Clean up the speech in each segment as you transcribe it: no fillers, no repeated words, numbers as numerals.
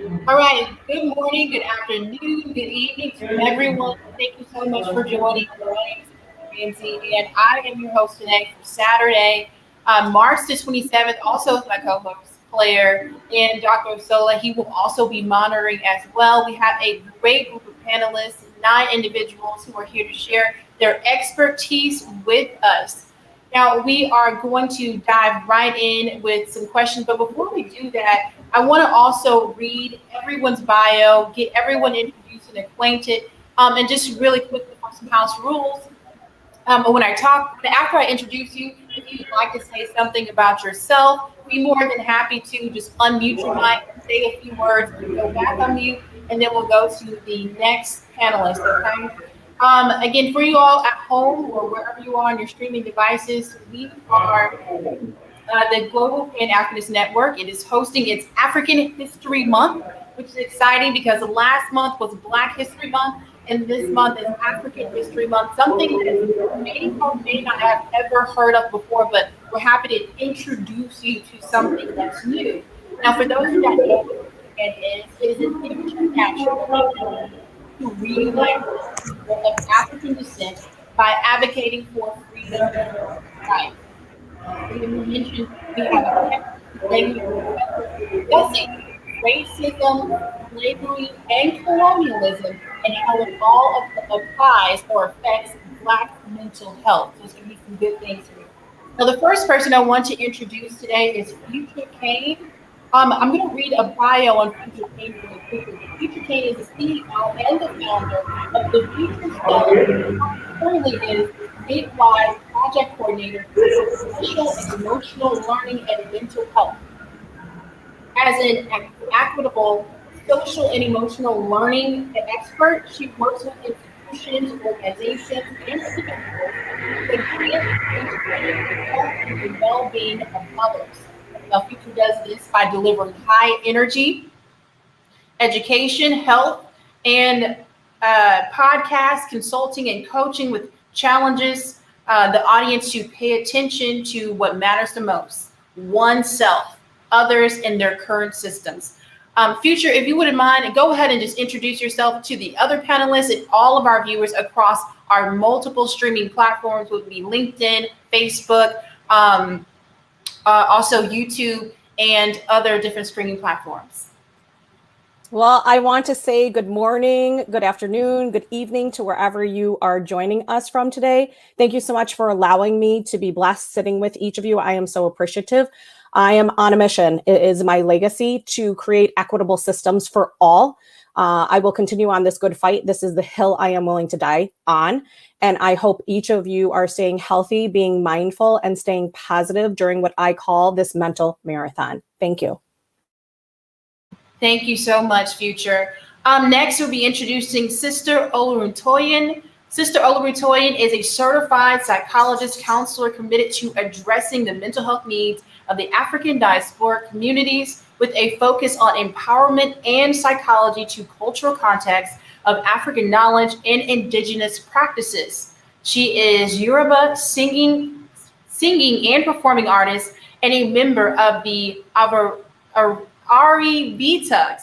All right. Good morning, good afternoon, good evening to everyone. Thank you so much for joining. My name is Ramsey, and I am your host today for Saturday, March the 27th. Also, with my co-host Claire and Dr. Sola. He will also be monitoring as well. We have a great group of panelists, 9 individuals who are here to share their expertise with us. Now, we are going to dive right in with some questions, but before we do that, I want to also read everyone's bio, get everyone introduced and acquainted, and just really quickly for some house rules. When I talk, after I introduce you, if you'd like to say something about yourself, be more than happy to just unmute your mic, say a few words, go back on mute, and then we'll go to the next panelist. Okay. Again, for you all at home or wherever you are on your streaming devices, we are the Global Pan-Africanist Network. It is hosting its African History Month, which is exciting because last month was Black History Month, and this month is African History Month, something that many folks may not have ever heard of before, but we're happy to introduce you to something that's new. Now, for those who don't know what it is an international to reunite people of African descent by advocating for freedom and rights. We mentioned we have a language discussing racism, slavery, and colonialism, and how it all applies or affects Black mental health. There's going to be some good things here. Now, the first person I want to introduce today is Future Kane. I'm going to read a bio on Future Kane really quickly. Future Kane is the CEO and the founder of the Future Center. Currently is statewide project coordinator for social and emotional learning and mental health. As an equitable social and emotional learning expert, she works with institutions, organizations, and individuals to enhance the health and the well-being of others. Now, Future does this by delivering high energy, education, health, and podcast consulting and coaching with challenges the audience to pay attention to what matters the most: oneself, others, and their current systems. Future, if you wouldn't mind, go ahead and just introduce yourself to the other panelists and all of our viewers across our multiple streaming platforms, would be LinkedIn, Facebook, also YouTube, and other different streaming platforms. Well, I want to say good morning, good afternoon, good evening to wherever you are joining us from today. Thank you so much for allowing me to be blessed sitting with each of you. I am so appreciative. I am on a mission. It is my legacy to create equitable systems for all. I will continue on this good fight. This is the hill I am willing to die on. And I hope each of you are staying healthy, being mindful, and staying positive during what I call this mental marathon. Thank you. Thank you so much, Future. Next, we'll be introducing Sister Oluwantoyen. Sister Oluwantoyen is a certified psychologist counselor committed to addressing the mental health needs of the African diasporic communities with a focus on empowerment and psychology to cultural contexts of African knowledge and indigenous practices. She is Yoruba singing and performing artist and a member of the Ari Vita,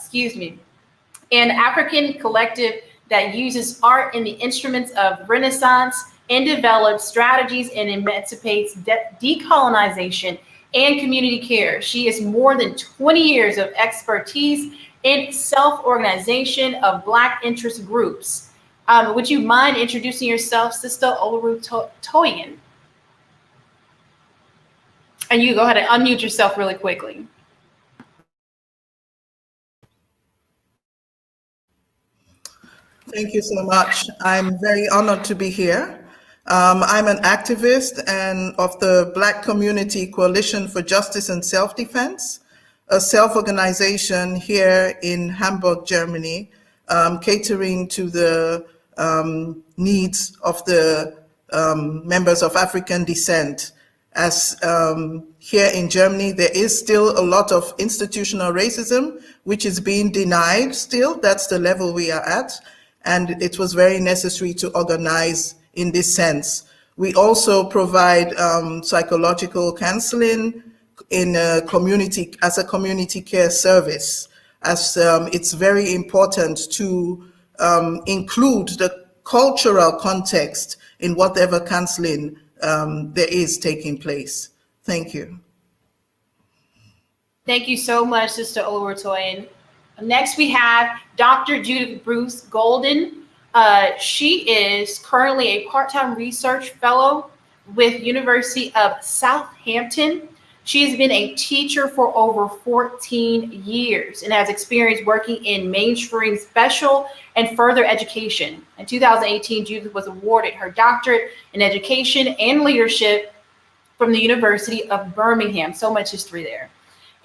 an African collective that uses art in the instruments of Renaissance and develops strategies and emancipates decolonization and community care. She has more than 20 years of expertise in self-organization of Black interest groups. Would you mind introducing yourself, Sister Oluwantoyen? And you go ahead and unmute yourself really quickly. Thank you so much. I'm very honored to be here. I'm an activist and of the Black Community Coalition for Justice and Self-Defense, a self-organization here in Hamburg, Germany, catering to the needs of the members of African descent. As here in Germany, there is still a lot of institutional racism, which is being denied still. That's the level we are at. And it was very necessary to organize in this sense. We also provide psychological counseling in a community, as a community care service. as it's very important to include the cultural context in whatever counseling there is taking place. Thank you. Thank you so much, Sister Oluwantoyen. Next, we have Dr. Judith Bruce Golden. She is currently a part-time research fellow with University of Southampton. She has been a teacher for over 14 years and has experience working in mainstream special and further education. In 2018, Judith was awarded her doctorate in education and leadership from the University of Birmingham. So much history there.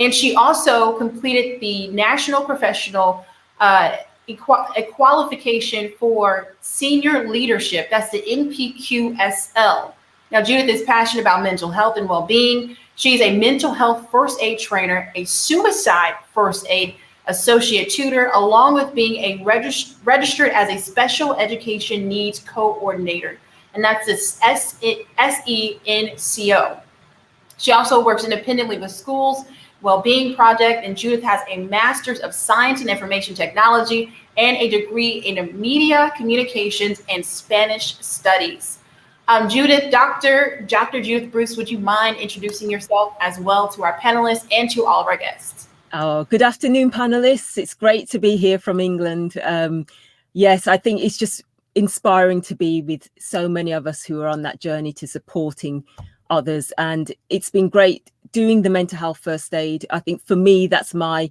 And she also completed the National Professional Qualification for Senior Leadership. That's the NPQSL. Now, Judith is passionate about mental health and well-being. She's a mental health first aid trainer, a suicide first aid associate tutor, along with being a registered as a special education needs coordinator. And that's the SENCO. She also works independently with schools, well-being project, and Judith has a master's of science and information technology and a degree in media communications and Spanish studies. Judith, Dr. Judith Bruce, would you mind introducing yourself as well to our panelists and to all of our guests? Oh, good afternoon, panelists. It's great to be here from England. Yes, I think it's just inspiring to be with so many of us who are on that journey to supporting others. And it's been great doing the mental health first aid. I think for me, that's my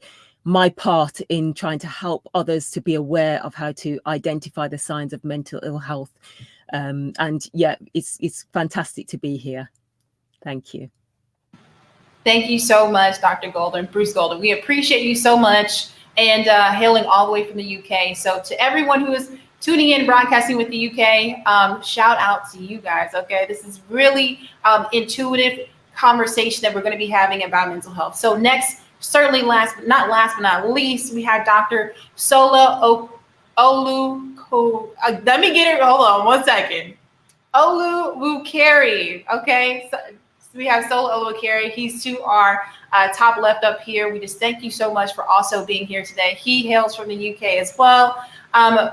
part in trying to help others to be aware of how to identify the signs of mental ill health. And yeah, it's fantastic to be here. Thank you. Thank you so much, Dr. Golden, Bruce Golden. We appreciate you so much, and hailing all the way from the UK. So to everyone who is tuning in, broadcasting with the UK, shout out to you guys, okay? This is really intuitive conversation that we're gonna be having about mental health. So next, certainly last but not least, we have Dr. Sola let me get it, hold on one second. Oluwantoyen, okay? So we have Sola Oluwantoyen. He's to our top left up here. We just thank you so much for also being here today. He hails from the UK as well.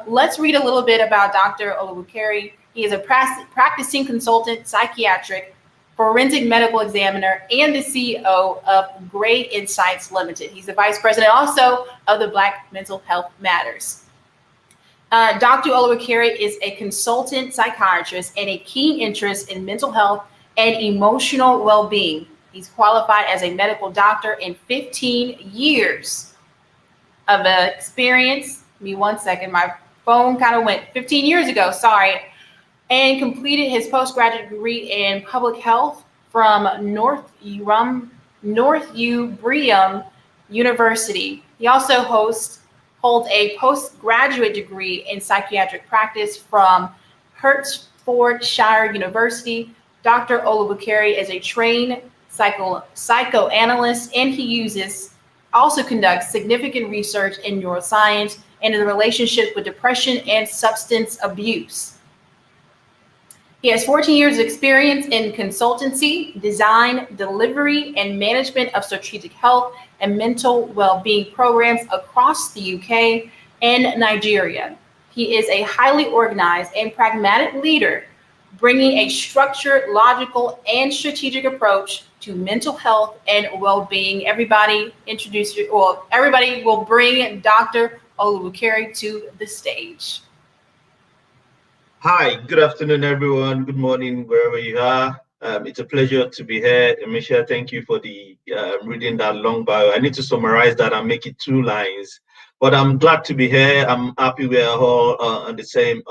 Let's read a little bit about Dr. Oluwantoyen. He is a practicing consultant, psychiatric, forensic medical examiner, and the CEO of Great Insights Limited. He's the vice president also of the Black Mental Health Matters. Dr. Oluwantoyen is a consultant psychiatrist and a keen interest in mental health and emotional well-being. He's qualified as a medical doctor in 15 years of experience. Give me 1 second, my phone kind of went 15 years ago, sorry. And completed his postgraduate degree in public health from Northumbria University. He also holds a postgraduate degree in psychiatric practice from Hertfordshire University. Dr. Oluwantoyen is a trained psychoanalyst, and he also conducts significant research in neuroscience and in the relationship with depression and substance abuse. He has 14 years of experience in consultancy, design, delivery, and management of strategic health and mental well-being programs across the UK and Nigeria. He is a highly organized and pragmatic leader, bringing a structured, logical, and strategic approach to mental health and well-being. Everybody will bring Dr. Oluwantoyen to the stage. Hi, good afternoon, everyone. Good morning, wherever you are. It's a pleasure to be here. Amisha, thank you for the reading that long bio. I need to summarize that and make it 2 lines, but I'm glad to be here. I'm happy we are all on the same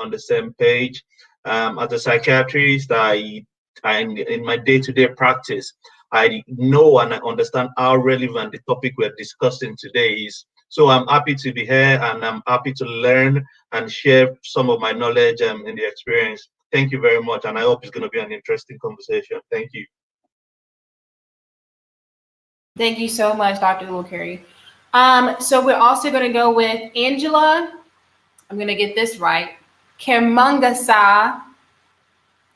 page. As a psychiatrist, I in my day-to-day practice, I know and I understand how relevant the topic we're discussing today is. So I'm happy to be here, and I'm happy to learn and share some of my knowledge and the experience. Thank you very much, and I hope it's going to be an interesting conversation. Thank you. Thank you so much, Dr. Oluwantoyen. So we're also going to go with Angela. I'm going to get this right. Kermangasa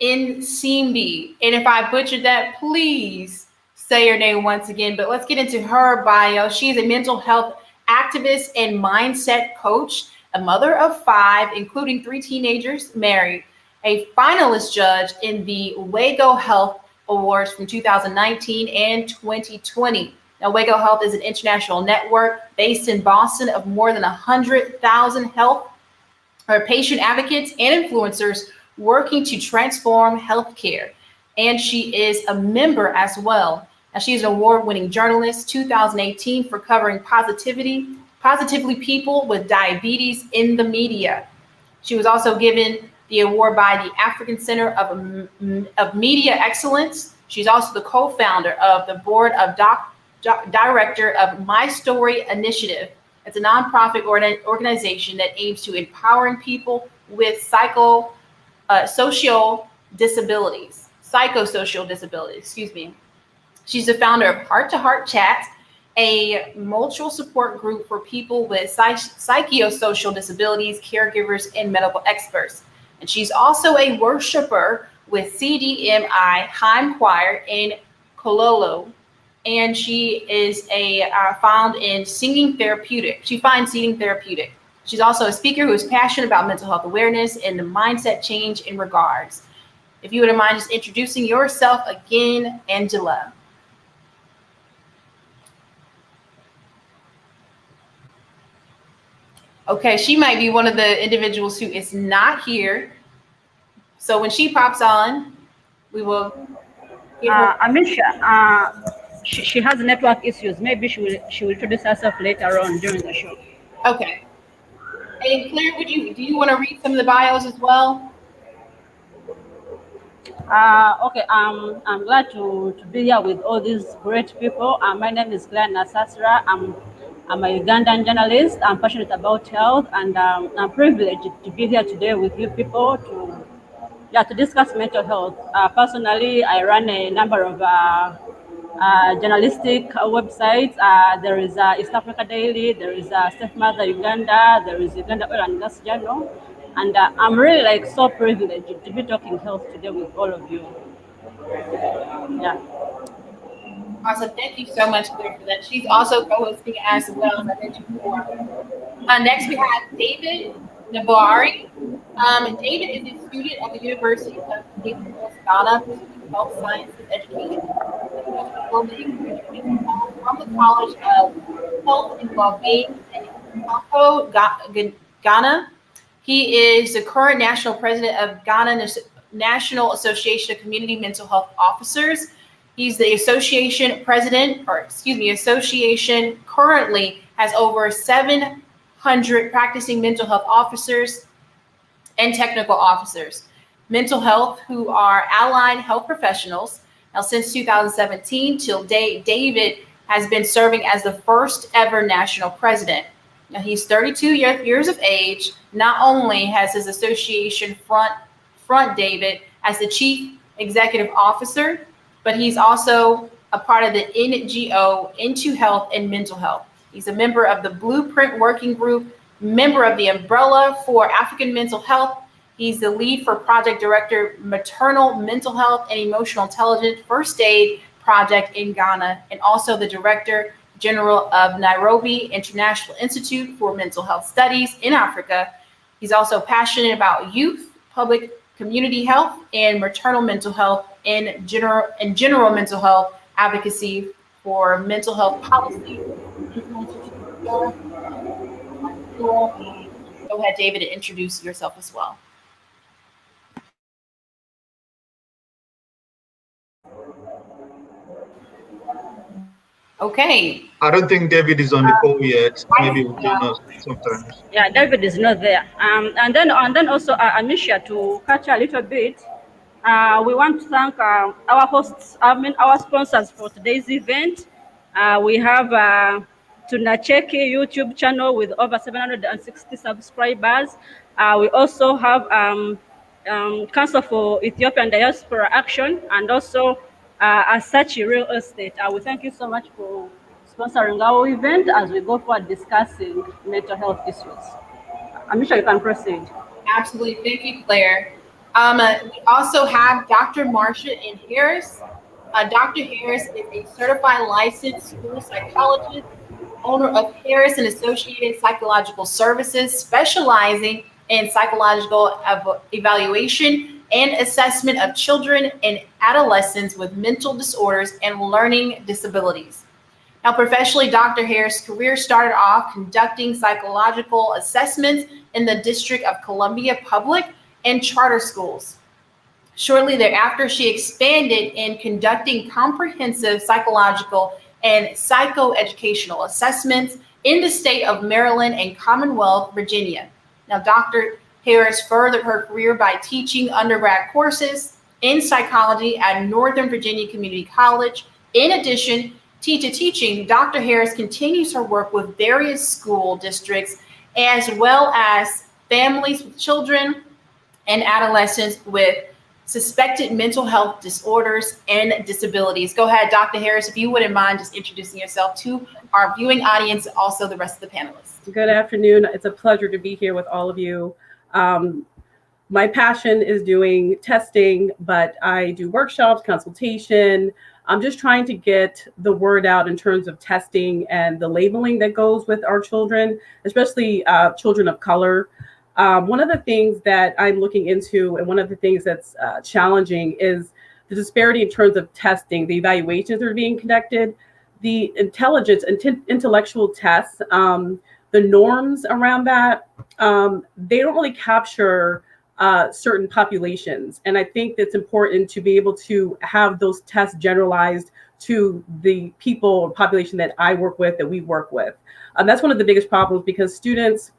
Nsimbi. And if I butchered that, please say your name once again. But let's get into her bio. She's a mental health activist and mindset coach, a mother of 5, including 3 teenagers, married, a finalist judge in the Wago Health Awards from 2019 and 2020. Now, Wago Health is an international network based in Boston of more than 100,000 health or patient advocates and influencers working to transform healthcare. And she is a member as well. Now, she's an award-winning journalist, 2018, for covering positively people with diabetes in the media. She was also given the award by the African Center of Media Excellence. She's also the co-founder of the board of director of My Story Initiative. It's a nonprofit organization that aims to empowering people with psychosocial disabilities. Excuse me. She's the founder of Heart to Heart Chat, a mutual support group for people with psychosocial disabilities, caregivers, and medical experts. And she's also a worshiper with CDMI Heim Choir in Kololo. And she is found in singing therapeutic. She finds singing therapeutic. She's also a speaker who is passionate about mental health awareness and the mindset change in regards. If you wouldn't mind just introducing yourself again, Angela. Okay, she might be one of the individuals who is not here. So when she pops on, we will give her. Amisha, she has network issues. Maybe she will introduce herself later on during the show. Okay. And Claire, do you want to read some of the bios as well? Okay, I'm glad to be here with all these great people. My name is Claire Nasasra. I'm a Ugandan journalist. I'm passionate about health, and I'm privileged to be here today with you people to discuss mental health. Personally, I run a number of journalistic websites. There is East Africa Daily, there is Safe Mother Uganda, there is Uganda Oil and Gas Journal, and I'm really so privileged to be talking health today with all of you. Yeah. Awesome. Thank you so much, Claire, for that. She's also co-hosting as well, as I mentioned before. Next, we have David Nabari. David is a student at the University of Ghana, pursuing health sciences education. From the College of Health and Wellbeing in Accra, Ghana. He is the current national president of Ghana National Association of Community Mental Health Officers. He's the association currently has over 700 practicing mental health officers and technical officers. Mental health who are allied health professionals. Now, since 2017 till date, David has been serving as the first ever national president. Now, he's 32 years of age. Not only has his association front David as the chief executive officer, but he's also a part of the NGO Into Health and Mental Health. He's a member of the Blueprint Working Group, member of the Umbrella for African Mental Health. He's the lead for Project Director, Maternal Mental Health and Emotional Intelligence First Aid Project in Ghana, and also the Director General of Nairobi International Institute for Mental Health Studies in Africa. He's also passionate about youth, public community health, and maternal mental health, and general mental health advocacy for mental health policy. Go ahead, David, and introduce yourself as well. Okay. I don't think David is on the call yet. Maybe we'll join us sometimes. Yeah, David is not there. And then also Amisha, to catch a little bit. We want to thank our hosts, our sponsors for today's event. We have Tunacheki YouTube channel with over 760 subscribers. We also have Council for Ethiopian Diaspora Action, and also Asachi Real Estate. We thank you so much for sponsoring our event as we go forward discussing mental health issues. Amisha, you can proceed. Absolutely. Thank you, Claire. We also have Dr. Marsha and Harris. Dr. Harris is a certified licensed school psychologist, owner of Harris and Associated Psychological Services, specializing in psychological evaluation and assessment of children and adolescents with mental disorders and learning disabilities. Now, professionally, Dr. Harris' career started off conducting psychological assessments in the District of Columbia public and charter schools. Shortly thereafter, she expanded in conducting comprehensive psychological and psychoeducational assessments in the state of Maryland and Commonwealth, Virginia. Now, Dr. Harris furthered her career by teaching undergrad courses in psychology at Northern Virginia Community College. In addition to teaching, Dr. Harris continues her work with various school districts as well as families with children and adolescents with suspected mental health disorders and disabilities. Go ahead, Dr. Harris, if you wouldn't mind just introducing yourself to our viewing audience, and also the rest of the panelists. Good afternoon. It's a pleasure to be here with all of you. My passion is doing testing, but I do workshops, consultation. I'm just trying to get the word out in terms of testing and the labeling that goes with our children, especially children of color. One of the things that I'm looking into, and one of the things that's challenging, is the disparity in terms of testing, the evaluations that are being conducted, the intelligence and intellectual tests, the norms around that. They don't really capture certain populations. And I think it's important to be able to have those tests generalized to the people or population that I work with, that we work with. That's one of the biggest problems, because students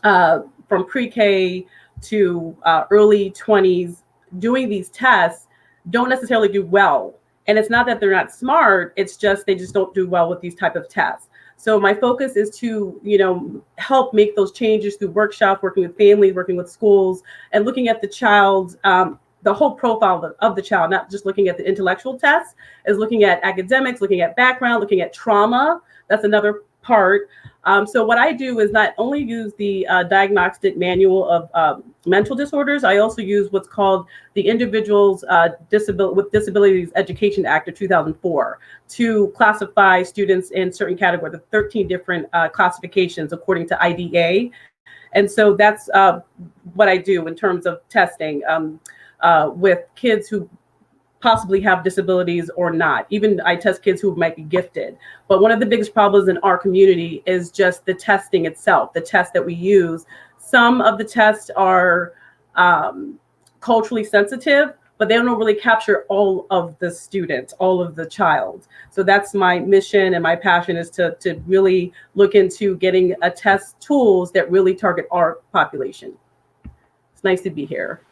from pre-K to early 20s doing these tests don't necessarily do well. And it's not that they're not smart, it's just they just don't do well with these type of tests. So my focus is to, help make those changes through workshops, working with families, working with schools, and looking at the child's, the whole profile of the child, not just looking at the intellectual tests, is looking at academics, looking at background, looking at trauma. That's another part. So what I do is not only use the diagnostic manual of mental disorders, I also use what's called the Individuals with Disabilities Education Act of 2004 to classify students in certain categories, of 13 different classifications according to IDA. And so that's what I do in terms of testing with kids who possibly have disabilities or not. Even I test kids who might be gifted. But one of the biggest problems in our community is just the testing itself, the tests that we use. Some of the tests are culturally sensitive, but they don't really capture all of the student, all of the child. So that's my mission, and my passion is to really look into getting a test tools that really target our population. It's nice to be here.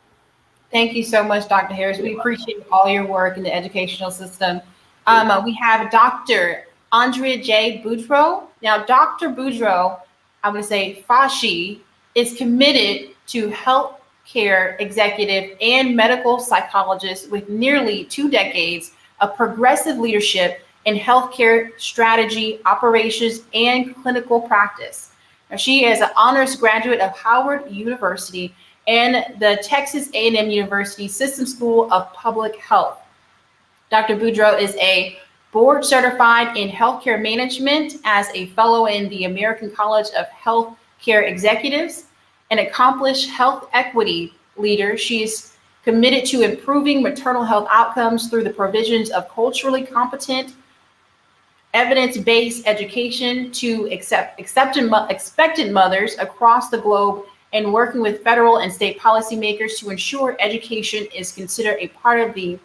Thank you so much, Dr. Harris. We appreciate all your work in the educational system. We have Dr. Andrea J. Boudreau. Now, Dr. Boudreau, I would say Fashi, is committed to healthcare executive and medical psychologist with nearly 2 decades of progressive leadership in healthcare strategy, operations, and clinical practice. Now, she is an honors graduate of Howard University and the Texas A&M University System School of Public Health. Dr. Boudreau is a board certified in healthcare management as a fellow in the American College of Healthcare Executives, an accomplished health equity leader. She is committed to improving maternal health outcomes through the provisions of culturally competent, evidence-based education to expectant mothers across the globe, and working with federal and state policymakers to ensure education is considered a part of the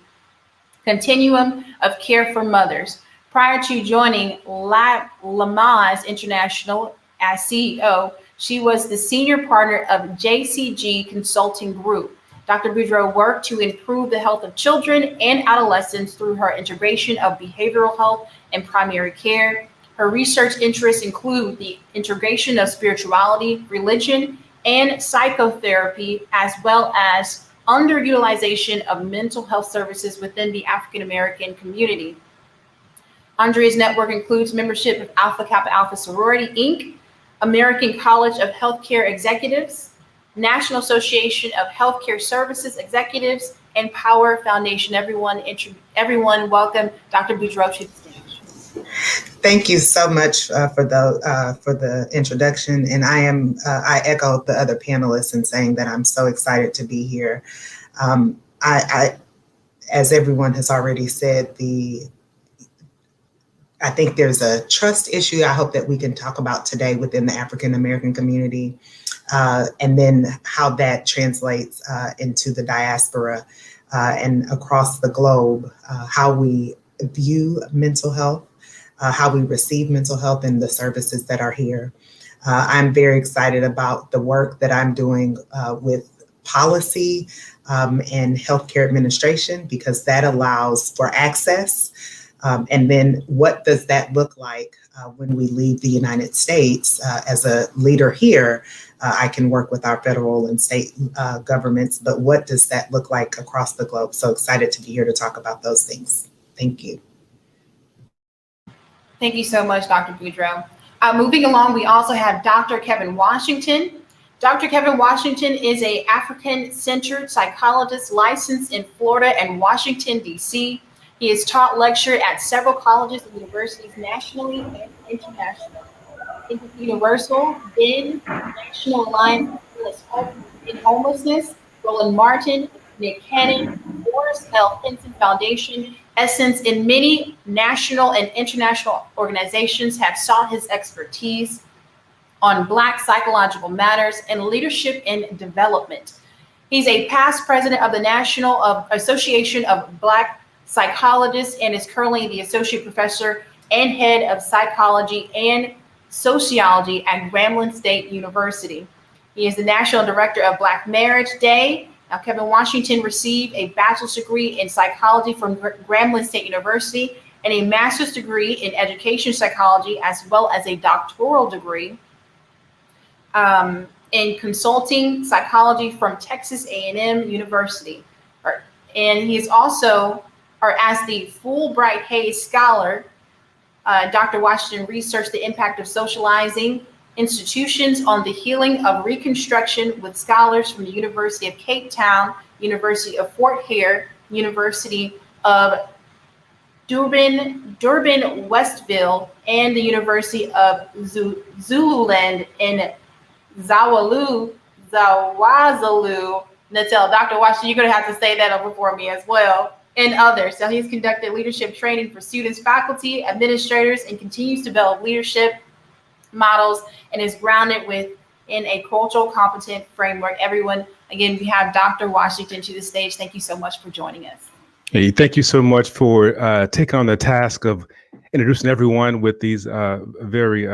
continuum of care for mothers. Prior to joining Lamaze International as CEO, she was the senior partner of JCG Consulting Group. Dr. Boudreau worked to improve the health of children and adolescents through her integration of behavioral health and primary care. Her research interests include the integration of spirituality, religion, and psychotherapy, as well as underutilization of mental health services within the African American community. Andrea's network includes membership of Alpha Kappa Alpha Sorority, Inc., American College of Healthcare Executives, National Association of Healthcare Services Executives, and Power Foundation. Everyone, welcome Dr. Boudreaux to the stage. Thank you so much for the introduction, and I echo the other panelists in saying that I'm so excited to be here. As everyone has already said, I think there's a trust issue I hope that we can talk about today within the African American community, and then how that translates into the diaspora and across the globe, how we view mental health, how we receive mental health and the services that are here. I'm very excited about the work that I'm doing with policy and healthcare administration, because that allows for access. And then what does that look like when we leave the United States? As a leader here, I can work with our federal and state governments, but what does that look like across the globe? So excited to be here to talk about those things. Thank you. Thank you so much, Dr. Boudreaux. Moving along, we also have Dr. Kevin Washington. Dr. Kevin Washington is an African-centered psychologist licensed in Florida and Washington, D.C. He has taught lecture at several colleges and universities nationally and internationally. Universal, BIN, National Alliance in Homelessness, Roland Martin, Nick Cannon, Morris L. Henson Foundation, Essence, and many national and international organizations have sought his expertise on Black psychological matters and leadership and development. He's a past president of the National Association of Black Psychologists and is currently the associate professor and head of psychology and sociology at Grambling State University. He is the national director of Black Marriage Day. Now, Kevin Washington received a bachelor's degree in psychology from Grambling State University and a master's degree in education psychology, as well as a doctoral degree in consulting psychology from Texas A&M University. And he is also, as the Fulbright Hayes Scholar, Dr. Washington researched the impact of socializing institutions on the healing of Reconstruction with scholars from the University of Cape Town, University of Fort Hare, University of Durban Westville, and the University of Zululand in Zawazalu, Natal. Dr. Washington, you're going to have to say that over for me as well, and others. So he's conducted leadership training for students, faculty, administrators, and continues to develop leadership models and is grounded in a cultural competent framework. Everyone, again, we have Dr. Washington to the stage. Thank you so much for joining us. Hey, thank you so much for taking on the task of introducing everyone with these very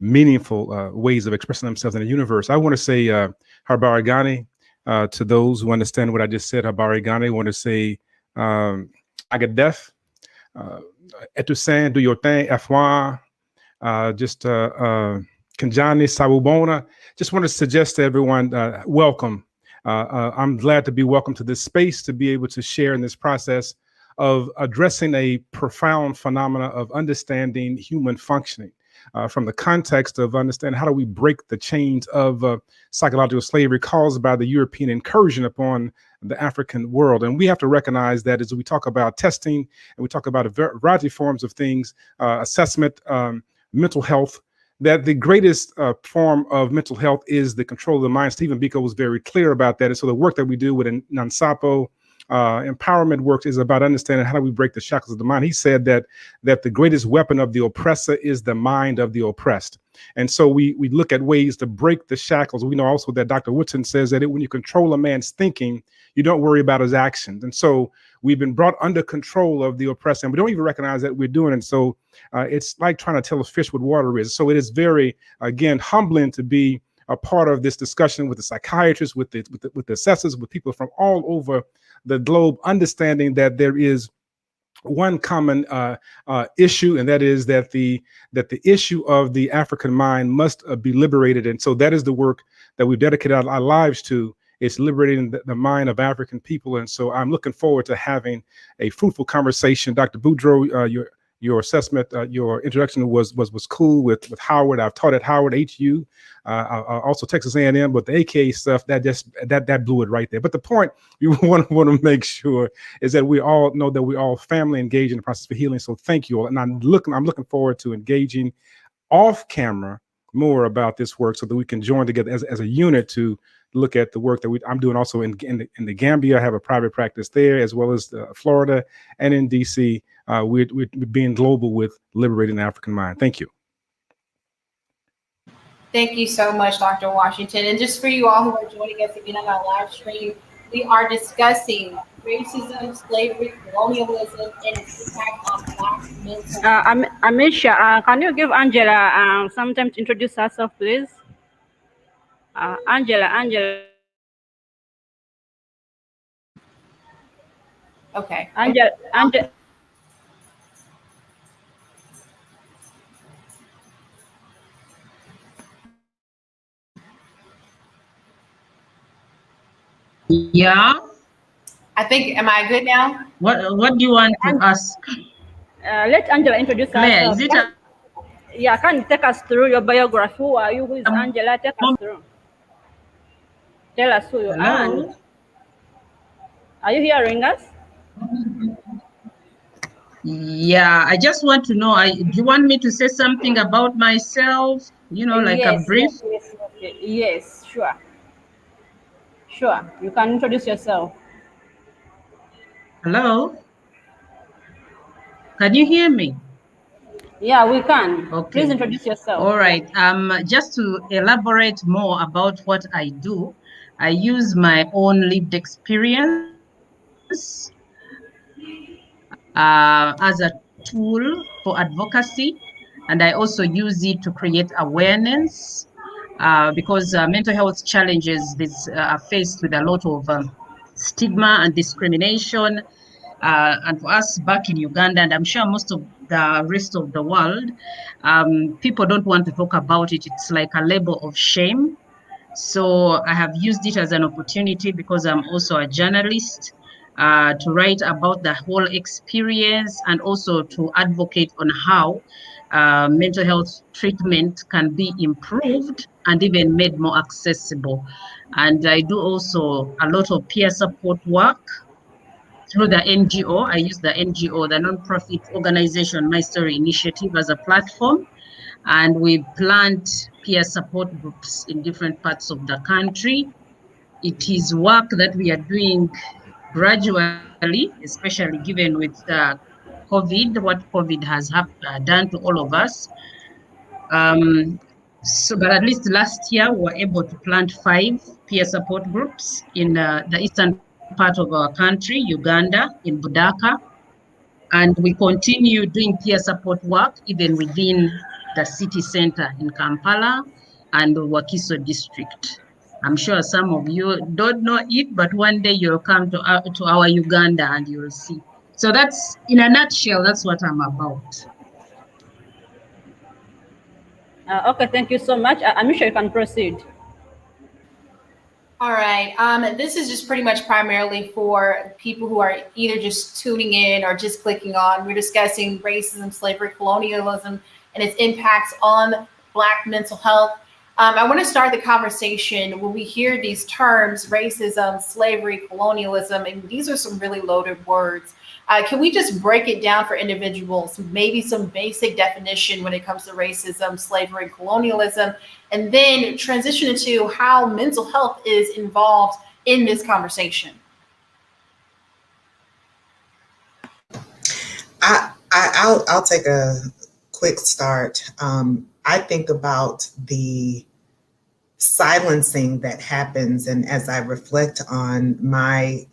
meaningful ways of expressing themselves in the universe. I want to say Habari Gani to those who understand what I just said. Habari Gani. I want to say Agadef, Etusen, do your thing, F1, just Kanjani, Sawubona. Just want to suggest to everyone, welcome. I'm glad to be welcome to this space, to be able to share in this process of addressing a profound phenomena of understanding human functioning from the context of understanding how do we break the chains of psychological slavery caused by the European incursion upon the African world. And we have to recognize that as we talk about testing and we talk about a variety of forms of things, assessment, mental health, that the greatest form of mental health is the control of the mind. Stephen Biko was very clear about that. And so the work that we do with Nansapo empowerment work is about understanding how do we break the shackles of the mind. He said that the greatest weapon of the oppressor is the mind of the oppressed. And so we look at ways to break the shackles. We know also that Dr. Woodson says that when you control a man's thinking, you don't worry about his actions. And so we've been brought under control of the oppressor, and we don't even recognize that we're doing it. So it's like trying to tell a fish what water is. So it is very, again, humbling to be a part of this discussion with the psychiatrists, with the assessors, with people from all over the globe, understanding that there is one common issue, and that is that the issue of the African mind must be liberated. And so that is the work that we've dedicated our lives to. It's liberating the mind of African people. And so I'm looking forward to having a fruitful conversation. Dr. Boudreaux, Your assessment, your introduction was cool with Howard. I've taught at Howard, HU, also Texas A&M, but the AKA stuff that blew it right there. But the point you want to make sure is that we all know that we're all family engaged in the process of healing. So thank you all, and I'm looking forward to engaging off camera more about this work so that we can join together as a unit to look at the work that I'm doing also in the Gambia. I have a private practice there, as well as Florida and in DC. We're being global with liberating the African mind. Thank you. Thank you so much, Dr. Washington. And just for you all who are joining us again on our live stream, we are discussing racism, slavery, colonialism, and its impact on Black mental. Amisha, can you give Angela some time to introduce herself, please? Angela. Okay. Angela. Yeah. I think, am I good now? What do you want to ask? Let Angela introduce Claire, herself. is it Yeah, can you take us through your biography? Who are you? Who is Angela? Take us through. Tell us who you Hello? are. Are you hearing us? Yeah, I just want to know, do you want me to say something about myself? You know, like a brief? Yes, sure. Sure, you can introduce yourself. Hello? Can you hear me? Yeah, we can. Okay. Please introduce yourself. All right. Just to elaborate more about what I do, I use my own lived experience as a tool for advocacy, and I also use it to create awareness because mental health challenges are faced with a lot of stigma and discrimination. And for us back in Uganda, and I'm sure most of the rest of the world, people don't want to talk about it. It's like a label of shame. So I have used it as an opportunity, because I'm also a journalist, to write about the whole experience and also to advocate on how mental health treatment can be improved and even made more accessible. And I do also a lot of peer support work through the NGO. I use the NGO, the nonprofit organization, My Story Initiative, as a platform. And we plant peer support groups in different parts of the country. It is work that we are doing gradually, especially given with COVID, what COVID has done to all of us. But at least last year, we were able to plant 5 peer support groups in the eastern part of our country, Uganda, in Budaka. And we continue doing peer support work even within the city center in Kampala and Wakiso district. I'm sure some of you don't know it, but one day you'll come to our Uganda and you'll see. So that's, in a nutshell, that's what I'm about. Okay, thank you so much. I'm sure you can proceed. All right. This is just pretty much primarily for people who are either just tuning in or just clicking on. We're discussing racism, slavery, colonialism, and its impacts on Black mental health. I want to start the conversation when we hear these terms, racism, slavery, colonialism, and these are some really loaded words. Can we just break it down for individuals, maybe some basic definition when it comes to racism, slavery, and colonialism, and then transition into how mental health is involved in this conversation? I'll take a quick start. I think about the silencing that happens, and as I reflect on my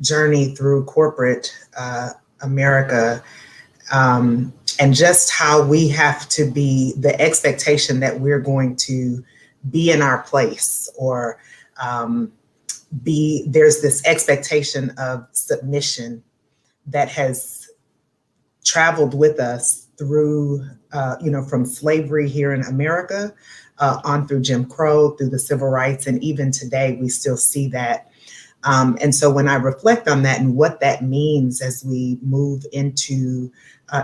journey through corporate America, and just how we have to be, the expectation that we're going to be in our place, or there's this expectation of submission that has traveled with us through, from slavery here in America, on through Jim Crow, through the civil rights, and even today we still see that. And so when I reflect on that and what that means as we move into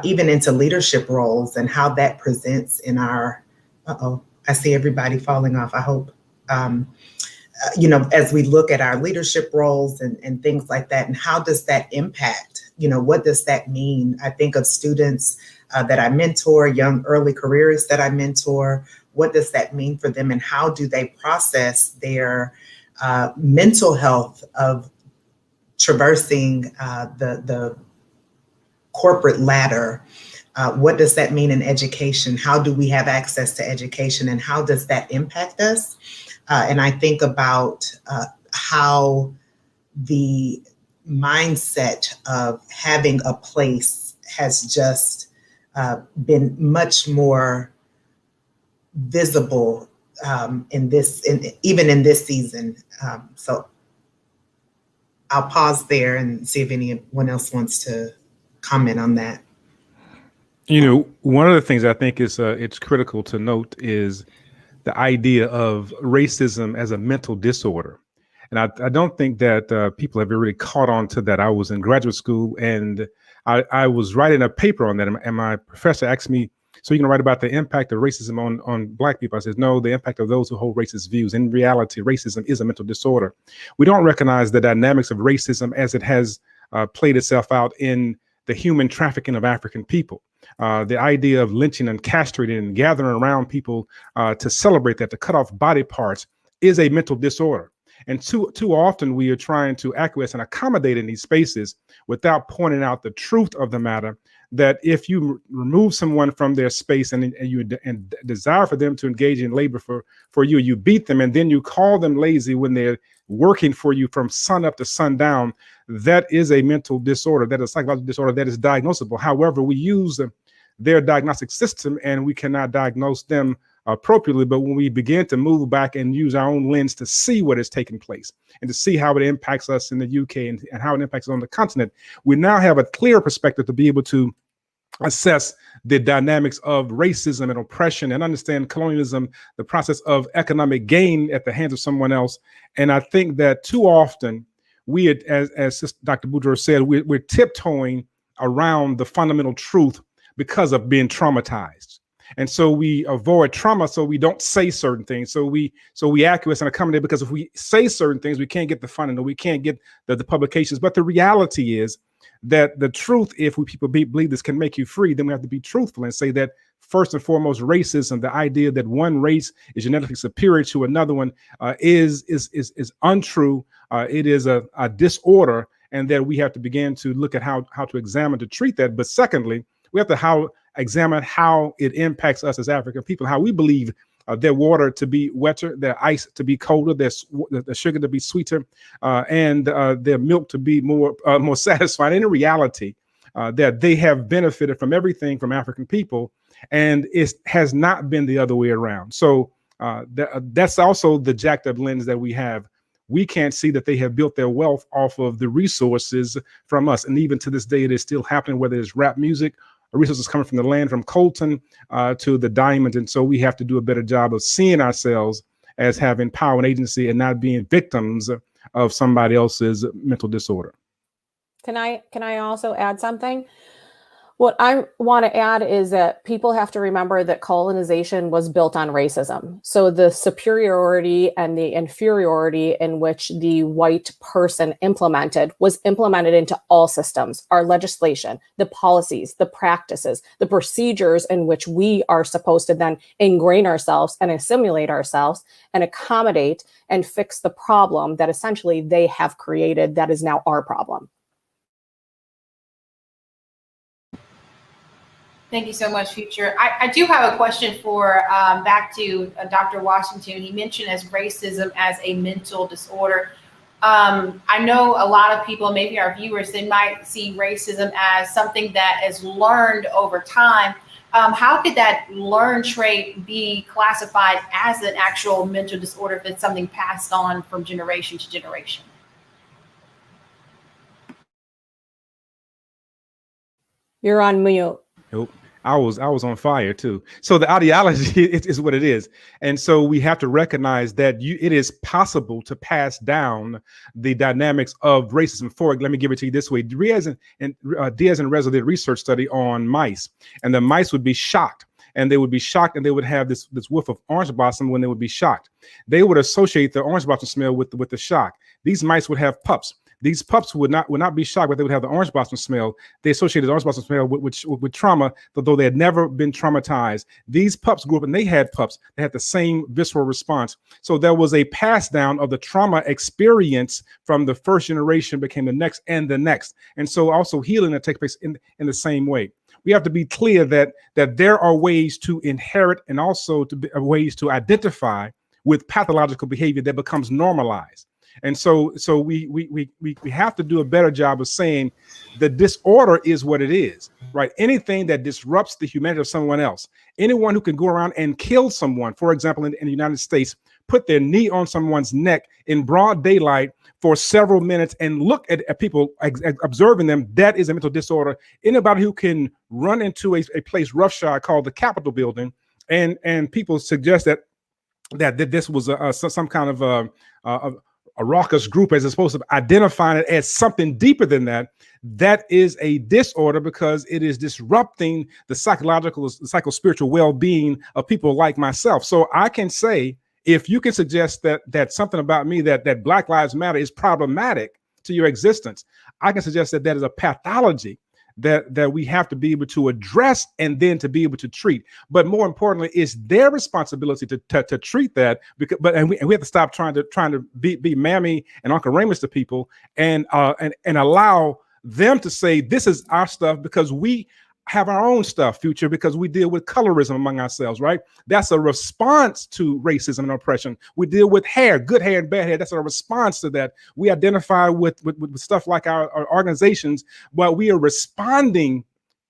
even into leadership roles and how that presents in our, I see everybody falling off, I hope. As we look at our leadership roles and things like that, and how does that impact, what does that mean? I think of students that I mentor, young early careerists that I mentor, what does that mean for them and how do they process their mental health of traversing the corporate ladder? What does that mean in education? How do we have access to education and how does that impact us? And I think about how the mindset of having a place has just been much more visible even in this season. So I'll pause there and see if anyone else wants to comment on that. One of the things I think is it's critical to note is the idea of racism as a mental disorder. And I don't think that people have really caught on to that. I was in graduate school and I was writing a paper on that. And my professor asked me, so you're going to write about the impact of racism on Black people? I said, no, the impact of those who hold racist views. In reality, racism is a mental disorder. We don't recognize the dynamics of racism as it has played itself out in the human trafficking of African people. The idea of lynching and castrating and gathering around people to celebrate that, to cut off body parts, is a mental disorder. And too often we are trying to acquiesce and accommodate in these spaces without pointing out the truth of the matter, that if you remove someone from their space and desire for them to engage in labor for you, you beat them and then you call them lazy when they're working for you from sun up to sundown, that is a mental disorder, that is a psychological disorder that is diagnosable. However, we use their diagnostic system and we cannot diagnose them appropriately. But when we begin to move back and use our own lens to see what is taking place and to see how it impacts us in the UK and how it impacts us on the continent, we now have a clear perspective to be able to assess the dynamics of racism and oppression and understand colonialism, the process of economic gain at the hands of someone else. And I think that too often we, as Dr. Boudreaux said, we're tiptoeing around the fundamental truth because of being traumatized. And so we avoid trauma, so we don't say certain things. So we acquiesce and accommodate, because if we say certain things, we can't get the funding or we can't get the publications. But the reality is that the truth, if people believe this can make you free, then we have to be truthful and say that first and foremost, racism, the idea that one race is genetically superior to another one, is untrue. It is a disorder, and that we have to begin to look at how to examine to treat that. But secondly, we have to examine how it impacts us as African people, how we believe their water to be wetter, their ice to be colder, their sugar to be sweeter, and their milk to be more satisfying. In reality, that they have benefited from everything from African people, and it has not been the other way around. So that's also the jacked up lens that we have. We can't see that they have built their wealth off of the resources from us. And even to this day, it is still happening, whether it's rap music, resources coming from the land, from coltan to the diamond. And so we have to do a better job of seeing ourselves as having power and agency and not being victims of somebody else's mental disorder. Can I also add something? What I want to add is that people have to remember that colonization was built on racism. So the superiority and the inferiority in which the white person was implemented into all systems, our legislation, the policies, the practices, the procedures in which we are supposed to then ingrain ourselves and assimilate ourselves and accommodate and fix the problem that essentially they have created that is now our problem. Thank you so much, Future. I do have a question for back to Dr. Washington. He mentioned as racism as a mental disorder. I know a lot of people, maybe our viewers, they might see racism as something that is learned over time. How could that learned trait be classified as an actual mental disorder if it's something passed on from generation to generation? You're on mute. Nope. I was on fire too. So the ideology is what it is, and so we have to recognize that it is possible to pass down the dynamics of racism. Let me give it to you this way: Diaz and Reza did a research study on mice, and the mice would be shocked. And they would be shocked, and they would have this whiff of orange blossom when they would be shocked. They would associate the orange blossom smell with the shock. These mice would have pups. These pups would not be shocked, but they would have the orange blossom smell. They associated the orange blossom smell with trauma, though they had never been traumatized. These pups grew up and they had pups. They had the same visceral response. So there was a pass down of the trauma experience from the first generation became the next and the next. And so also healing that takes place in the same way. We have to be clear that there are ways to inherit and also ways to identify with pathological behavior that becomes normalized. And so we have to do a better job of saying the disorder is what it is, right? Anything that disrupts the humanity of someone else, anyone who can go around and kill someone, for example, in the United States, put their knee on someone's neck in broad daylight for several minutes and look at people observing them, that is a mental disorder. Anybody who can run into a place roughshod called the Capitol building, and people suggest that this was some kind of a raucous group as opposed to identifying it as something deeper than that, that is a disorder because it is disrupting the psycho-spiritual well-being of people like myself. So I can say, if you can suggest that something about me, that Black Lives Matter is problematic to your existence, I can suggest that is a pathology that we have to be able to address and then to be able to treat. But more importantly, it's their responsibility to treat that. And we have to stop trying to be Mammy and Uncle Ramus to people and allow them to say this is our stuff, because we have our own stuff, Future, because we deal with colorism among ourselves, right? That's a response to racism and oppression. We deal with hair, good hair and bad hair. That's a response to that. We identify with stuff like our organizations, but we are responding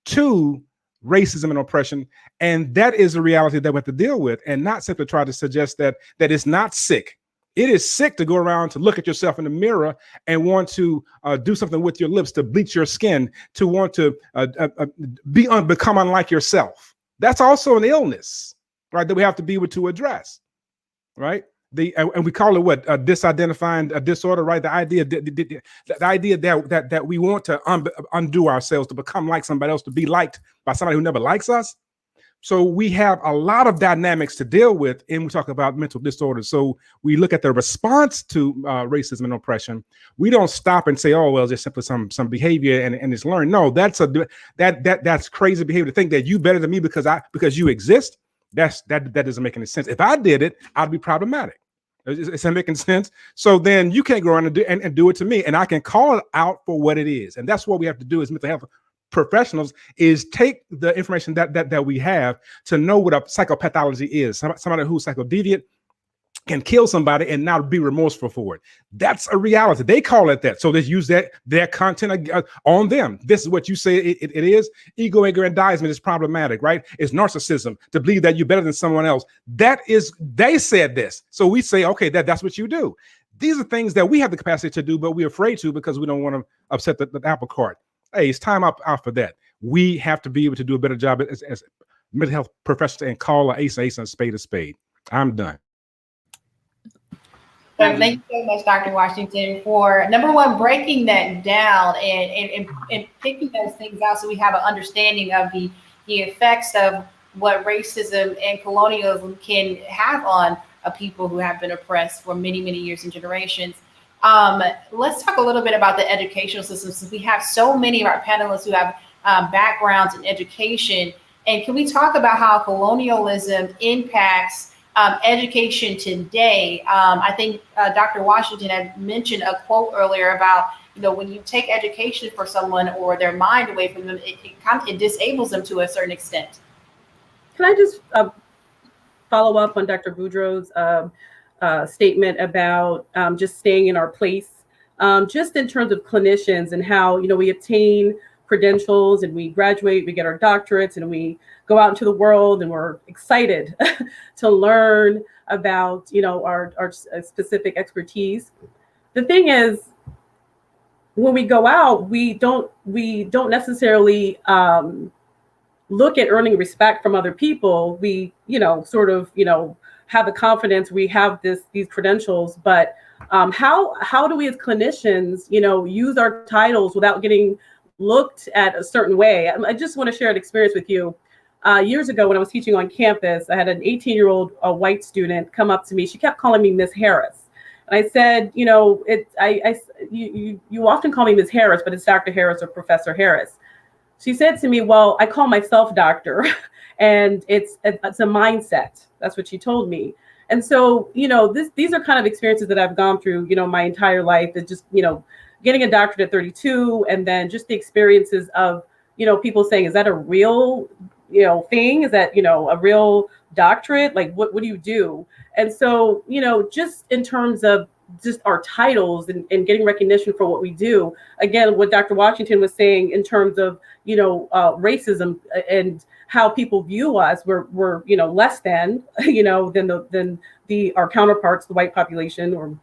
to racism and oppression. And that is a reality that we have to deal with, and not simply try to suggest that it's not sick. It is sick to go around to look at yourself in the mirror and want to do something with your lips, to bleach your skin, to want to become unlike yourself. That's also an illness, right? That we have to be able to address, right? And we call it what? Disidentifying a disorder, right? The idea that we want to undo ourselves, to become like somebody else, to be liked by somebody who never likes us. So we have a lot of dynamics to deal with, and we talk about mental disorders. So we look at the response to racism and oppression. We don't stop and say, "Oh, well, it's just simply some behavior and it's learned." No, that's crazy behavior to think that you better than me because you exist. That doesn't make any sense. If I did it, I'd be problematic. Is that making sense? So then you can't go around and do it to me, and I can call it out for what it is, and that's what we have to do as mental health professionals, is take the information that we have to know what a psychopathology is. Somebody who's psychodeviant can kill somebody and not be remorseful for it. That's a reality. They call it that. So they use their content on them. This is what you say it is. Ego-aggrandizement is problematic, right? It's narcissism, to believe that you're better than someone else. They said this. So we say, okay, that's what you do. These are things that we have the capacity to do, but we're afraid to because we don't want to upset the apple cart. Hey, it's time out for that. We have to be able to do a better job as mental health professionals and call an ace and a spade a spade. I'm done. So thank you so much, Dr. Washington, for number one, breaking that down and picking those things out so we have an understanding of the effects of what racism and colonialism can have on a people who have been oppressed for many, many years and generations. Let's talk a little bit about the educational system, since we have so many of our panelists who have backgrounds in education. And can we talk about how colonialism impacts education today? I think Dr. Washington had mentioned a quote earlier about, when you take education for someone or their mind away from them, it disables them to a certain extent. Can I just follow up on Dr. Boudreau's statement about just staying in our place, just in terms of clinicians and how, we obtain credentials and we graduate, we get our doctorates, and we go out into the world and we're excited to learn about, our specific expertise. The thing is, when we go out, we don't necessarily look at earning respect from other people, we, sort of, have the confidence, we have these credentials, but how do we as clinicians, use our titles without getting looked at a certain way? I just want to share an experience with you. Years ago, when I was teaching on campus, I had an 18-year-old white student come up to me. She kept calling me Miss Harris. And I said, you often call me Miss Harris, but it's Dr. Harris or Professor Harris. She said to me, well, I call myself doctor, and it's a mindset. That's what she told me. And so, these are kind of experiences that I've gone through, my entire life. It's just, getting a doctorate at 32, and then just the experiences of, people saying, is that a real, thing? Is that, a real doctorate? Like, what do you do? And so, just in terms of just our titles and getting recognition for what we do, again, what Dr. Washington was saying in terms of, racism and how people view us, we're less than, than our counterparts, the white population or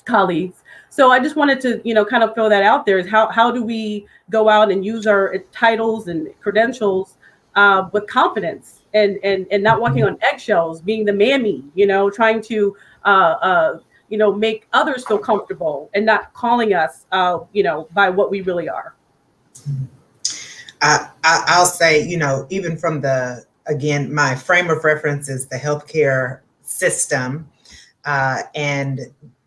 colleagues. So I just wanted to, kind of throw that out there, is how do we go out and use our titles and credentials with confidence and not walking on eggshells, being the mammy, trying to, make others feel comfortable and not calling us, by what we really are. I'll say, even from again, my frame of reference is the healthcare system. And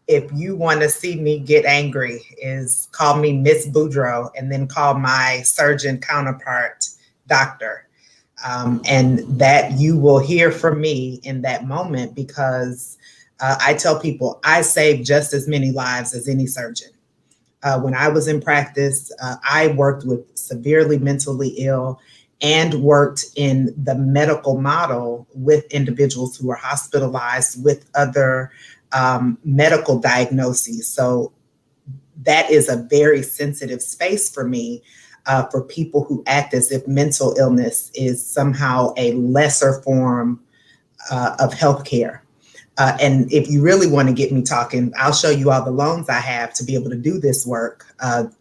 if you want to see me get angry, is call me Miss Boudreaux and then call my surgeon counterpart doctor. And that you will hear from me in that moment, because I tell people I saved just as many lives as any surgeon. When I was in practice, I worked with severely mentally ill and worked in the medical model with individuals who were hospitalized with other medical diagnoses. So that is a very sensitive space for me, for people who act as if mental illness is somehow a lesser form of healthcare. And if you really want to get me talking, I'll show you all the loans I have to be able to do this work.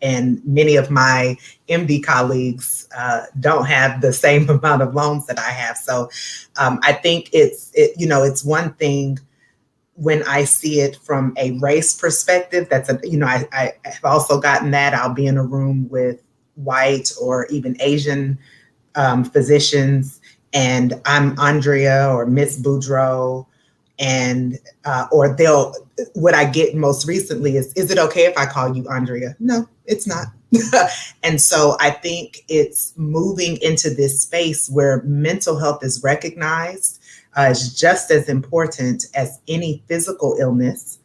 And many of my MD colleagues don't have the same amount of loans that I have. So I think it's one thing when I see it from a race perspective. That's I have also gotten that. I'll be in a room with white or even Asian physicians, and I'm Andrea or Miss Boudreaux. And or what I get most recently is it okay if I call you Andrea? No, it's not. And so I think it's moving into this space where mental health is recognized as just as important as any physical illness,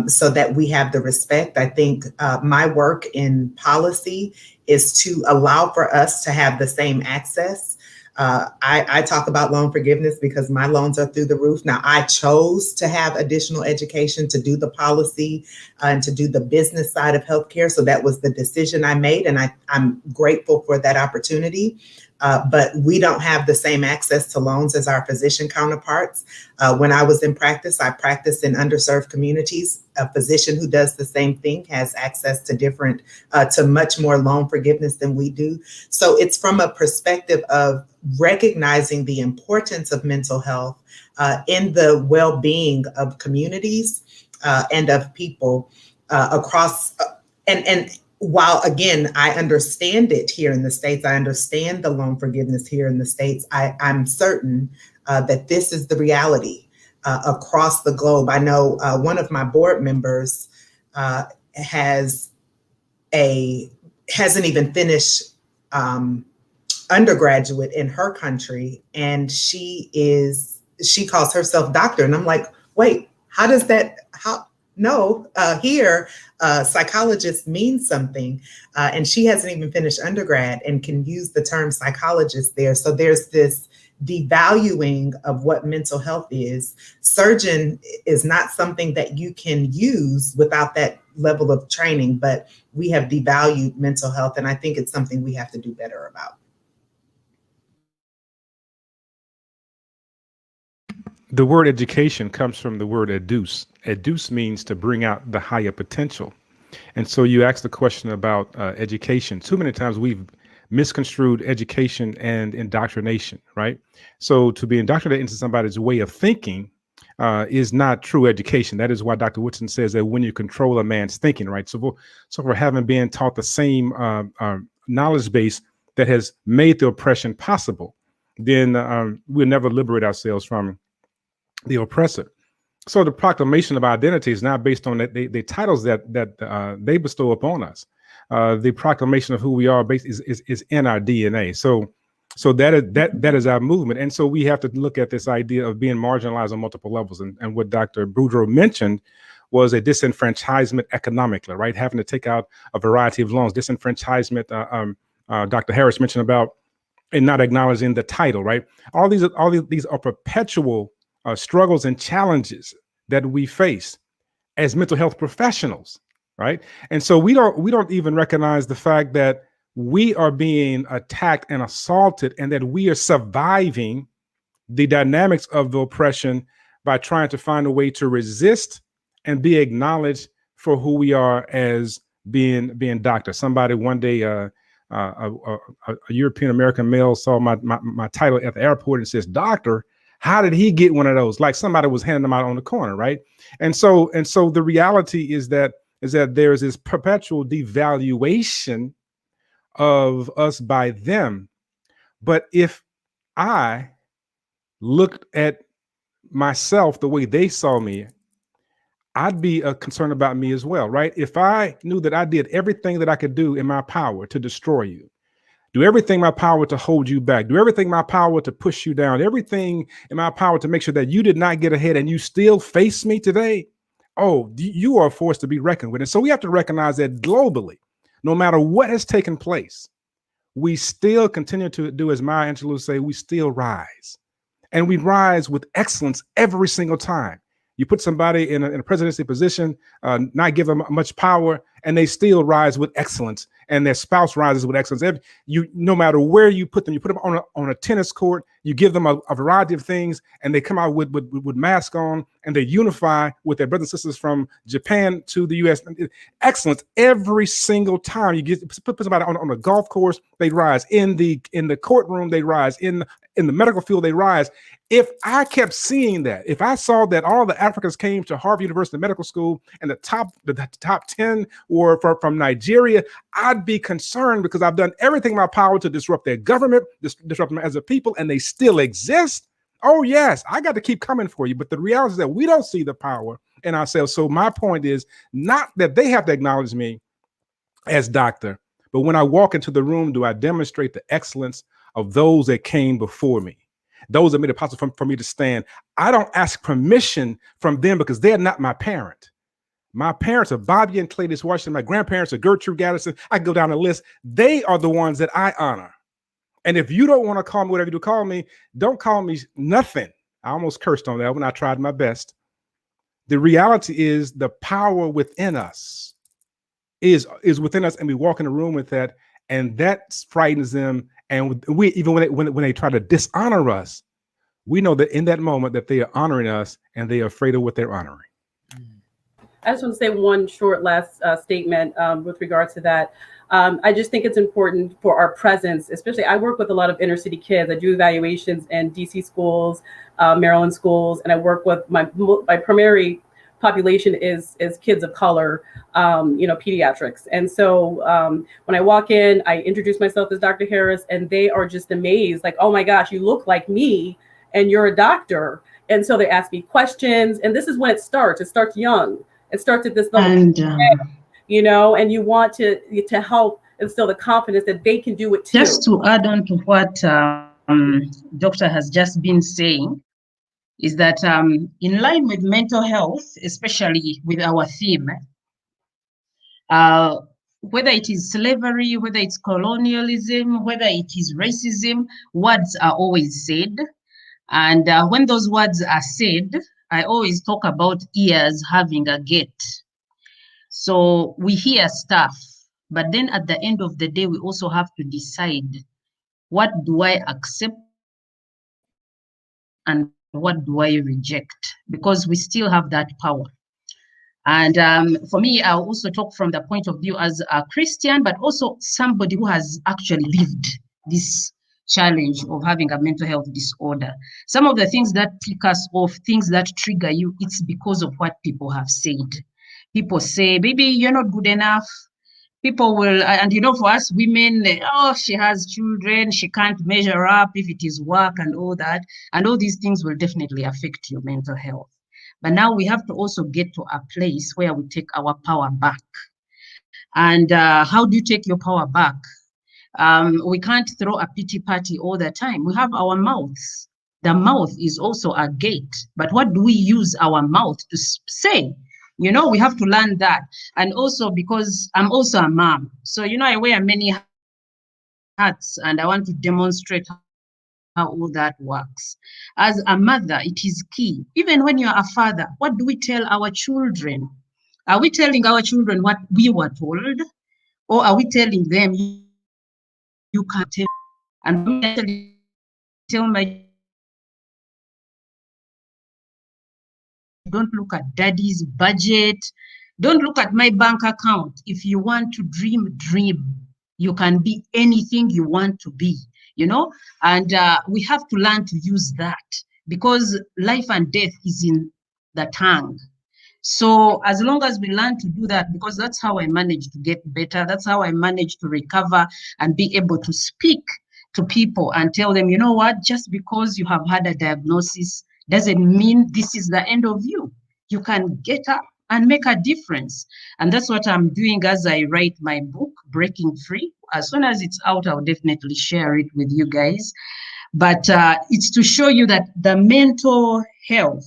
so that we have the respect. I think my work in policy is to allow for us to have the same access. I talk about loan forgiveness because my loans are through the roof. Now, I chose to have additional education to do the policy and to do the business side of healthcare. So that was the decision I made, and I'm grateful for that opportunity. But we don't have the same access to loans as our physician counterparts. When I was in practice, I practiced in underserved communities. A physician who does the same thing has access to much more loan forgiveness than we do. So it's from a perspective of recognizing the importance of mental health in the well-being of communities and of people across, and while, again, I understand it here in the States, I understand the loan forgiveness here in the States, I'm certain that this is the reality across the globe. I know one of my board members hasn't even finished undergraduate in her country, and she calls herself doctor. And I'm like, wait, here, psychologist means something, and she hasn't even finished undergrad and can use the term psychologist there. So there's this devaluing of what mental health is. Surgeon is not something that you can use without that level of training, but we have devalued mental health, and I think it's something we have to do better about. The word education comes from the word educe. Educe means to bring out the higher potential. And so you asked the question about education. Too many times we've misconstrued education and indoctrination, right? So to be indoctrinated into somebody's way of thinking is not true education. That is why Dr. Woodson says that when you control a man's thinking, right? So for having been taught the same knowledge base that has made the oppression possible, then we'll never liberate ourselves from the oppressor. So the proclamation of identity is not based on the titles that they bestow upon us. The proclamation of who we are is in our DNA. So that is our movement. And so we have to look at this idea of being marginalized on multiple levels. And what Dr. Boudreaux mentioned was a disenfranchisement economically, right? Having to take out a variety of loans, disenfranchisement. Dr. Harris mentioned about and not acknowledging the title, right? All these are perpetual struggles and challenges that we face as mental health professionals, right? And so we don't even recognize the fact that we are being attacked and assaulted, and that we are surviving the dynamics of the oppression by trying to find a way to resist and be acknowledged for who we are as being doctor. Somebody one day, a European American male saw my title at the airport and says, "Doctor, how did he get one of those?" Like somebody was handing them out on the corner, right? And so the reality is that there's this perpetual devaluation of us by them. But if I looked at myself the way they saw me, I'd be concerned about me as well, right? If I knew that I did everything that I could do in my power to destroy you, do everything in my power to hold you back, do everything in my power to push you down, everything in my power to make sure that you did not get ahead and you still face me today, oh, you are a force to be reckoned with. And so we have to recognize that globally, no matter what has taken place, we still continue to do, as Maya Angelou say, we still rise. And we rise with excellence every single time. You put somebody in a presidency position, not give them much power, and they still rise with excellence, and their spouse rises with excellence. No matter where you put them on a tennis court, you give them a variety of things, and they come out with masks on, and they unify with their brothers and sisters from Japan to the U.S. Excellence every single time. You put somebody on a golf course, they rise. In the courtroom, they rise. In the medical field, they rise. If I kept seeing that, if I saw that all the Africans came to Harvard University Medical School and the top 10 were from Nigeria, I'd be concerned, because I've done everything in my power to disrupt their government, disrupt them as a people, and they still exist. Oh yes, I got to keep coming for you. But the reality is that we don't see the power in ourselves. So my point is not that they have to acknowledge me as doctor, but when I walk into the room, do I demonstrate the excellence of those that came before me, those that made it possible for me to stand? I don't ask permission from them, because they're not my parent. My parents are Bobby and Clayton Washington. My grandparents are Gertrude Gaddison. I can go down the list. They are the ones that I honor. And if you don't want to call me whatever you do call me, don't call me nothing. I almost cursed on that when I tried my best. The reality is the power within us is within us, and we walk in the room with that, and that frightens them. And we, even when they try to dishonor us, we know that in that moment that they are honoring us, and they are afraid of what they're honoring. I just want to say one short last statement with regard to that. I just think it's important for our presence, especially I work with a lot of inner city kids. I do evaluations in DC schools, Maryland schools, and I work with my primary population is kids of color, pediatrics. And so when I walk in, I introduce myself as Dr. Harris, and they are just amazed, like, oh my gosh, you look like me and you're a doctor. And so they ask me questions, and this is when it starts. It starts young. It starts at this level, and you want to help instill the confidence that they can do it too. Just to add on to what Doctor has just been saying, is that in line with mental health, especially with our theme, whether it is slavery, whether it's colonialism, whether it is racism, words are always said. And when those words are said, I always talk about ears having a gate. So we hear stuff, but then at the end of the day, we also have to decide, what do I accept and what do I reject? Because we still have that power. And for me, I'll also talk from the point of view as a Christian, but also somebody who has actually lived this challenge of having a mental health disorder. Some of the things that tick us off, things that trigger you, it's because of what people have said. People say, baby, you're not good enough. People will, and you know, for us women, oh, she has children, she can't measure up if it is work and all that. And all these things will definitely affect your mental health. But now we have to also get to a place where we take our power back. And how do you take your power back? We can't throw a pity party all the time. We have our mouths. The mouth is also a gate. But what do we use our mouth to say? You know, we have to learn that. And also because I'm also a mom. So, you know, I wear many hats and I want to demonstrate how all that works. As a mother, it is key. Even when you're a father, what do we tell our children? Are we telling our children what we were told? Or are we telling them, you can't tell? And I tell my don't look at daddy's budget. Don't look at my bank account. If you want to dream, dream. You can be anything you want to be, you know? And we have to learn to use that because life and death is in the tongue. So as long as we learn to do that, because that's how I managed to get better. That's how I managed to recover and be able to speak to people and tell them, you know what, just because you have had a diagnosis doesn't mean this is the end of you. You can get up and make a difference. And that's what I'm doing as I write my book, Breaking Free. As soon as it's out, I'll definitely share it with you guys. But it's to show you that the mental health,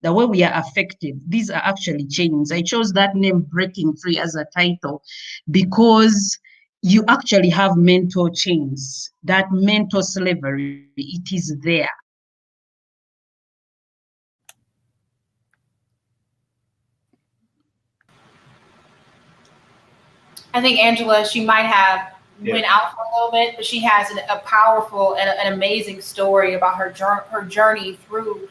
the way we are affected, these are actually chains. I chose that name, Breaking Free, as a title because you actually have mental chains, that mental slavery, it is there. I think Angela, she might have went out for a little bit, but she has a powerful and an amazing story about her journey through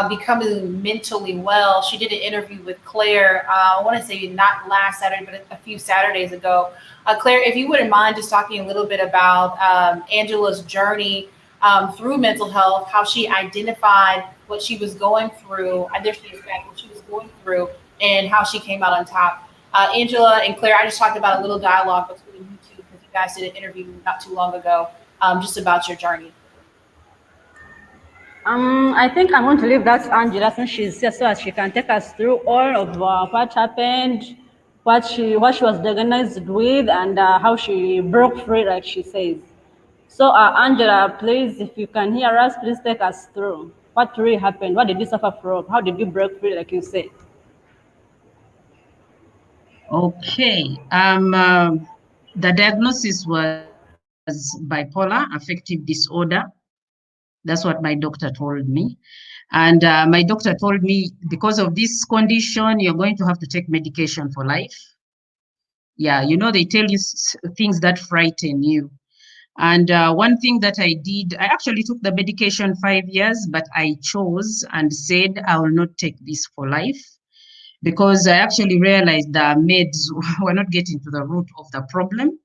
becoming mentally well. She did an interview with Claire, I want to say not last Saturday, but a few Saturdays ago. Claire, if you wouldn't mind just talking a little bit about Angela's journey through mental health, how she identified what she was going through, what she was going through, and how she came out on top. Angela and Claire, I just talked about a little dialogue between you two because you guys did an interview not too long ago, just about your journey. I think I'm going to leave that to Angela since she's here so as she can take us through all of what happened, what she was diagnosed with, and how she broke free, like she says. So Angela, please, if you can hear us, please take us through. What really happened? What did you suffer from? How did you break free, like you said? Okay. The diagnosis was bipolar affective disorder. That's what my doctor told me. And my doctor told me, because of this condition, you're going to have to take medication for life. Yeah, you know, they tell you things that frighten you. And one thing that I did, I actually took the medication 5 years, but I chose and said, I will not take this for life, because I actually realized that meds were not getting to the root of the problem.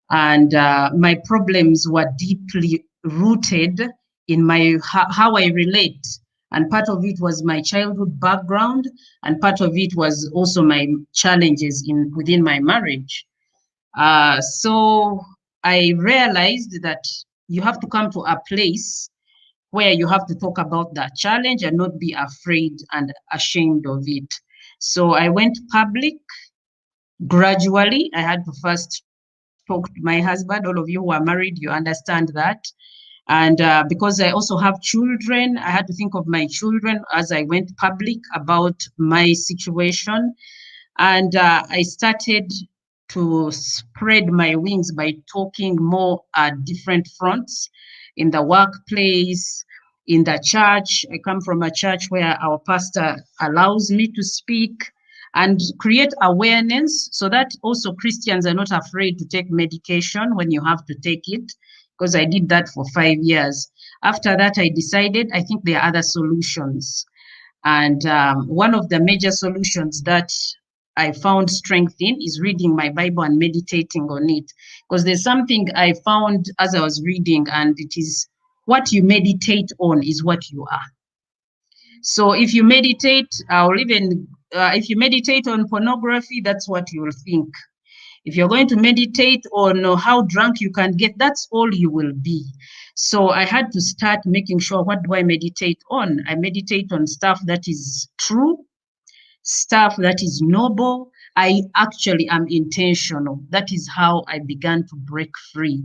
And my problems were deeply rooted in how I relate. And part of it was my childhood background, and part of it was also my challenges within my marriage. So I realized that you have to come to a place where you have to talk about that challenge and not be afraid and ashamed of it. So I went public gradually. I had to first talk to my husband. All of you who are married, you understand that. And because I also have children, I had to think of my children as I went public about my situation. And I started to spread my wings by talking more at different fronts, in the workplace, in the church. I come from a church where our pastor allows me to speak and create awareness so that also Christians are not afraid to take medication when you have to take it, because I did that for 5 years. After that, I decided I think there are other solutions. And one of the major solutions that I found strength in is reading my Bible and meditating on it. Because there's something I found as I was reading, and it is what you meditate on is what you are. So if you meditate, or even if you meditate on pornography, that's what you will think. If you're going to meditate on how drunk you can get, that's all you will be. So I had to start making sure, what do I meditate on? I meditate on stuff that is true, stuff that is noble. I actually am intentional. That is how I began to break free.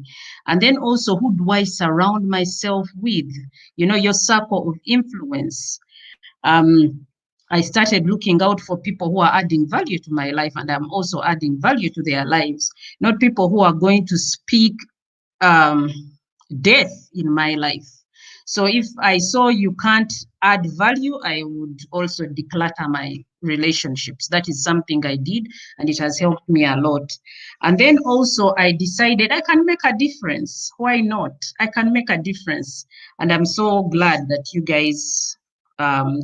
And then also, who do I surround myself with? You know, your circle of influence. I started looking out for people who are adding value to my life, and I'm also adding value to their lives, not people who are going to speak death in my life. So if I saw you can't add value, I would also declutter my relationships. That is something I did, and it has helped me a lot. And then also I decided I can make a difference. Why not? I can make a difference. And I'm so glad that you guys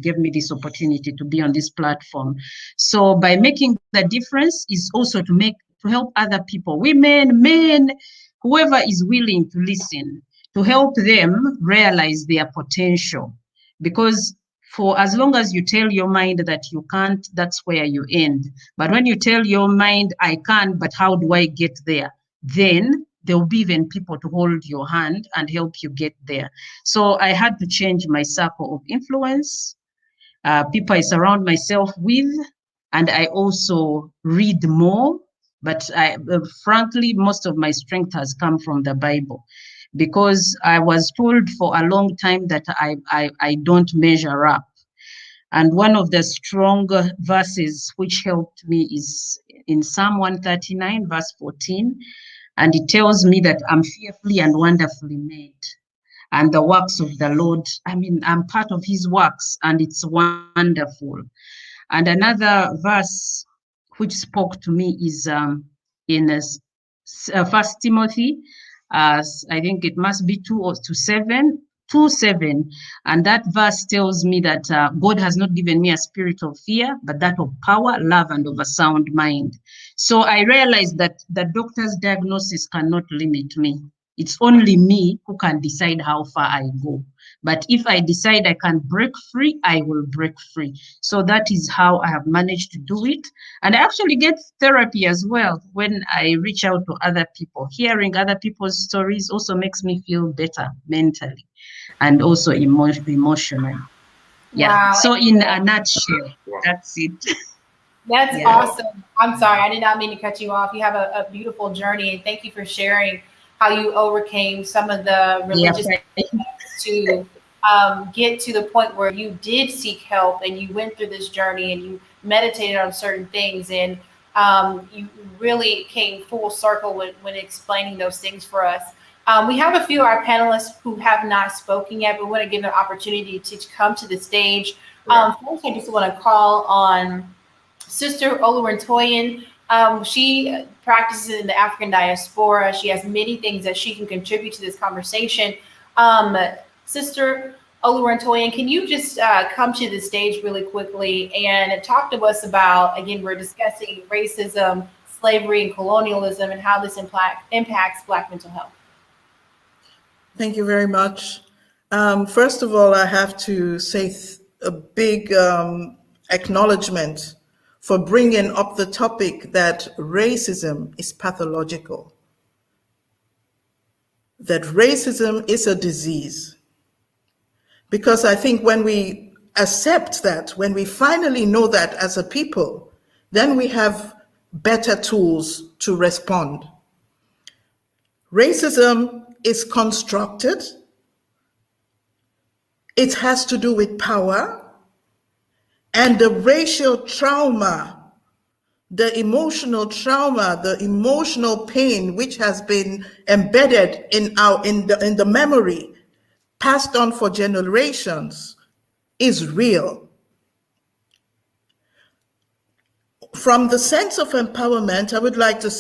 gave me this opportunity to be on this platform. So by making the difference is also to help other people, women, men, whoever is willing to listen, to help them realize their potential. Because for as long as you tell your mind that you can't, that's where you end. But when you tell your mind, I can, but how do I get there? Then there will be even people to hold your hand and help you get there. So I had to change my circle of influence, people I surround myself with, and I also read more. But frankly, most of my strength has come from the Bible, because I was told for a long time that I don't measure up. And one of the strong verses which helped me is in Psalm 139, verse 14. And it tells me that I'm fearfully and wonderfully made. And the works of the Lord, I mean, I'm part of his works, and it's wonderful. And another verse which spoke to me is in 1 Timothy, I think it must be 2:7, and that verse tells me that God has not given me a spirit of fear, but that of power, love, and of a sound mind. So I realized that the doctor's diagnosis cannot limit me. It's only me who can decide how far I go. But if I decide I can break free, I will break free. So that is how I have managed to do it. And I actually get therapy as well when I reach out to other people. Hearing other people's stories also makes me feel better mentally and also emotionally. Yeah. Wow. So in a nutshell, that's it. That's awesome. I'm sorry, I did not mean to cut you off. You have a beautiful journey, and thank you for sharing how you overcame some of the religious to get to the point where you did seek help, and you went through this journey, and you meditated on certain things, and you really came full circle when explaining those things for us. We have a few of our panelists who have not spoken yet, but we want to give them an opportunity to come to the stage. First, I just want to call on Sister Oluwantoyen. She practices in the African diaspora. She has many things that she can contribute to this conversation. Sister Oluwantoyen, can you just come to the stage really quickly and talk to us about, again, we're discussing racism, slavery, and colonialism, and how this impacts Black mental health. Thank you very much. First of all, I have to say a big acknowledgement for bringing up the topic that racism is pathological, that racism is a disease. Because I think when we accept that, when we finally know that as a people, then we have better tools to respond. Racism is constructed. It has to do with power and the racial trauma, the emotional trauma, the emotional pain which has been embedded in the memory, passed on for generations, is real. From the sense of empowerment, I would like to say